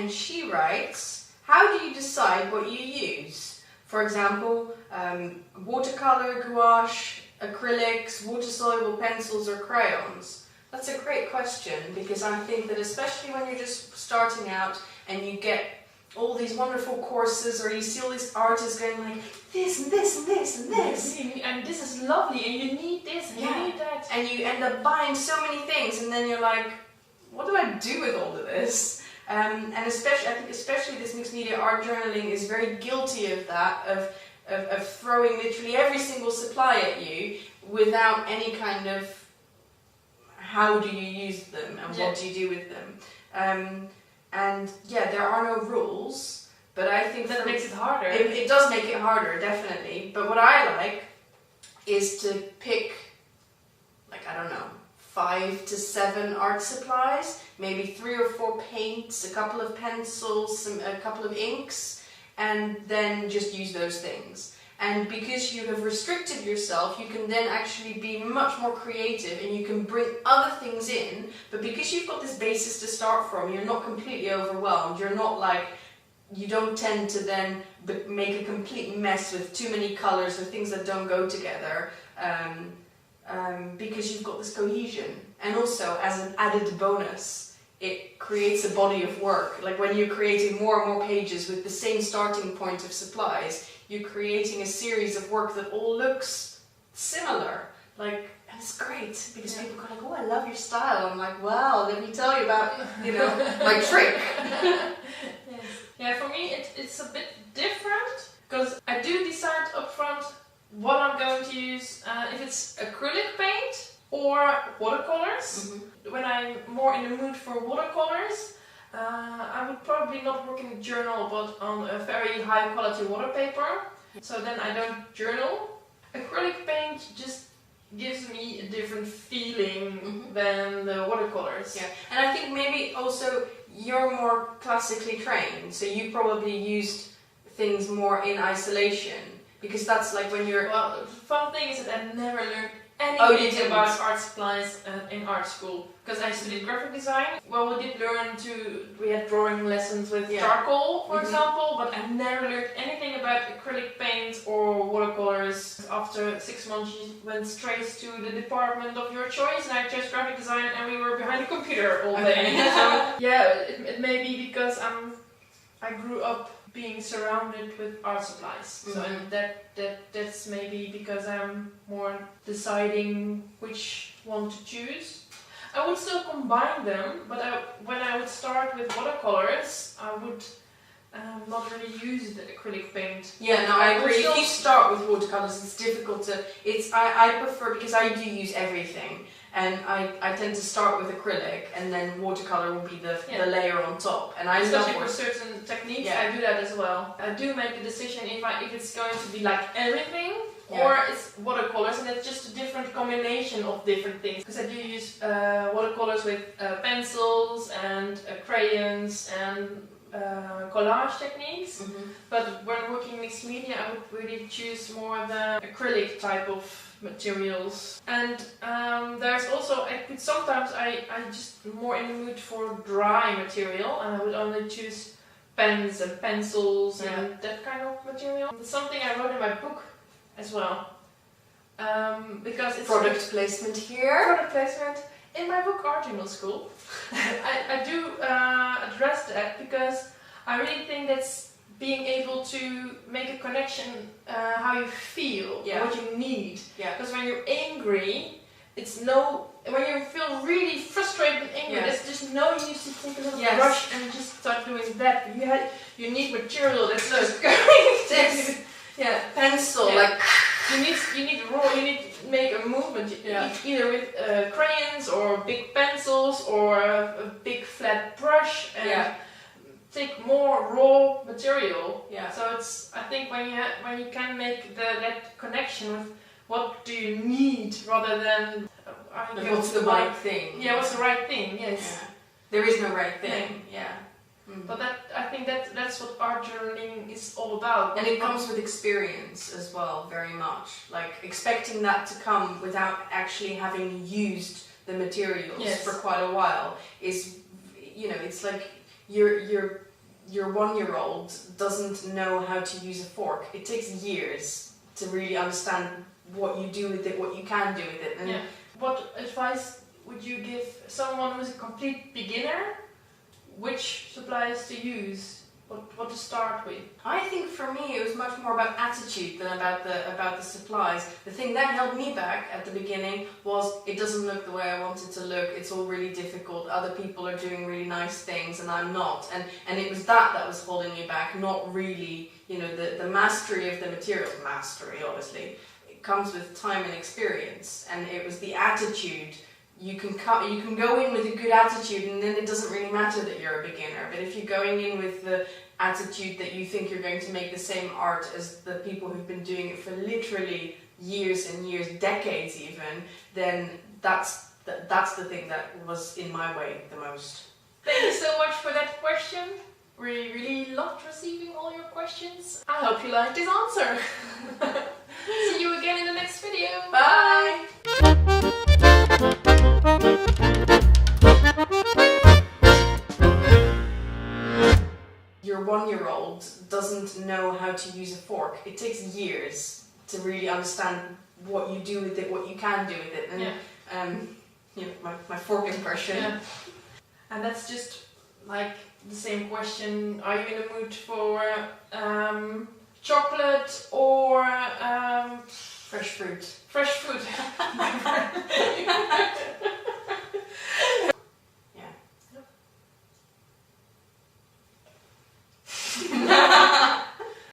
and she writes, how do you decide what you use? For example, watercolor, gouache, acrylics, water-soluble pencils or crayons? That's a great question, because I think that especially when you're just starting out and you get all these wonderful courses, or you see all these artists going like this and this and this and this, and this is lovely, and you need this and you need that, and you end up buying so many things, and then you're like, what do I do with all of this? And especially, I think especially this mixed media art journaling is very guilty of that, of throwing literally every single supply at you without any kind of how do you use them and what do you do with them. And yeah, there are no rules, but I think that makes it harder. It does make it harder, definitely. But what I like is to pick, like, I don't know, 5 to 7 art supplies, maybe 3 or 4 paints, a couple of pencils, a couple of inks, and then just use those things. And because you have restricted yourself, you can then actually be much more creative and you can bring other things in. But because you've got this basis to start from, you're not completely overwhelmed. You're not like, you don't tend to then make a complete mess with too many colors or things that don't go together. Because you've got this cohesion. And also, as an added bonus, it creates a body of work. Like when you're creating more and more pages with the same starting point of supplies, you're creating a series of work that all looks similar. Like, and it's great because people go like, oh, I love your style. I'm like, wow, let me tell you about, my trick. Yes. Yeah, for me it's a bit different because I do decide up front what I'm going to use, if it's acrylic paint or watercolors. Mm-hmm. When I'm more in the mood for watercolors, I would probably not work in a journal, but on a very high quality water paper. So then I don't journal. Acrylic paint just gives me a different feeling than the watercolors. Yeah, and I think maybe also you're more classically trained, so you probably used things more in isolation, because that's like when you're... Well, the fun thing is that I never learned anything about art supplies in art school, because I studied graphic design. Well, we did learn we had drawing lessons with charcoal, for example, but I never learned anything about acrylic paint or watercolors. After 6 months, you went straight to the department of your choice, and I chose graphic design, and we were behind the computer all day. So yeah, it may be because I grew up being surrounded with art supplies, so that's maybe because I'm more deciding which one to choose. I would still combine them, but when I would start with watercolors, I would not really use the acrylic paint. Yeah, no, I agree. If you start with watercolors, it's difficult to. I prefer, because I do use everything. And I tend to start with acrylic, and then watercolor will be the layer on top. And I especially for certain techniques, I do that as well. I do make a decision if it's going to be like everything, or it's watercolors, and it's just a different combination of different things. Because I do use watercolors with pencils and crayons and collage techniques. But when working mixed media, I would really choose more the acrylic type of materials. And there's also, sometimes I just more in the mood for dry material, and I would only choose pens and pencils and that kind of material. It's something I wrote in my book as well, because it's product placement here. Product placement in my book Art Journal School. I do address that because I really think that's being able to make a connection, how you feel, what you need. Because when you're angry, when you feel really frustrated and angry, there's just no use to take a little brush and just start doing that. You need material that's just going pencil, like you need raw. You need to make a movement. Either with crayons or big pencils or a big flat brush and take more raw material. So I think when you can make that connection with what do you need rather than what's the right thing. What's the right thing? Yes. There is no right thing. But I think that's what art journaling is all about. And it comes with experience as well, very much. Like expecting that to come without actually having used the materials for quite a while is, it's like you're your 1-year-old doesn't know how to use a fork. It takes years to really understand what you do with it, what you can do with it. And yeah. What advice would you give someone who's a complete beginner? Which supplies to use? What to start with? I think for me it was much more about attitude than about the supplies. The thing that held me back at the beginning was it doesn't look the way I want it to look. It's all really difficult. Other people are doing really nice things and I'm not. And it was that was holding me back, not really, the mastery of the materials. Mastery, obviously, it comes with time and experience. And it was the attitude. You can go in with a good attitude and then it doesn't really matter that you're a beginner. But if you're going in with the attitude that you think you're going to make the same art as the people who've been doing it for literally years and years, decades even, then that's the thing that was in my way the most. Thank you so much for that question. We really loved receiving all your questions. I hope you liked this answer. See you again in the next video. Bye! Your 1-year-old doesn't know how to use a fork. It takes years to really understand what you do with it, what you can do with it. And my fork impression. Yeah. And that's just like the same question. Are you in the mood for chocolate or fresh fruit? Fresh fruit.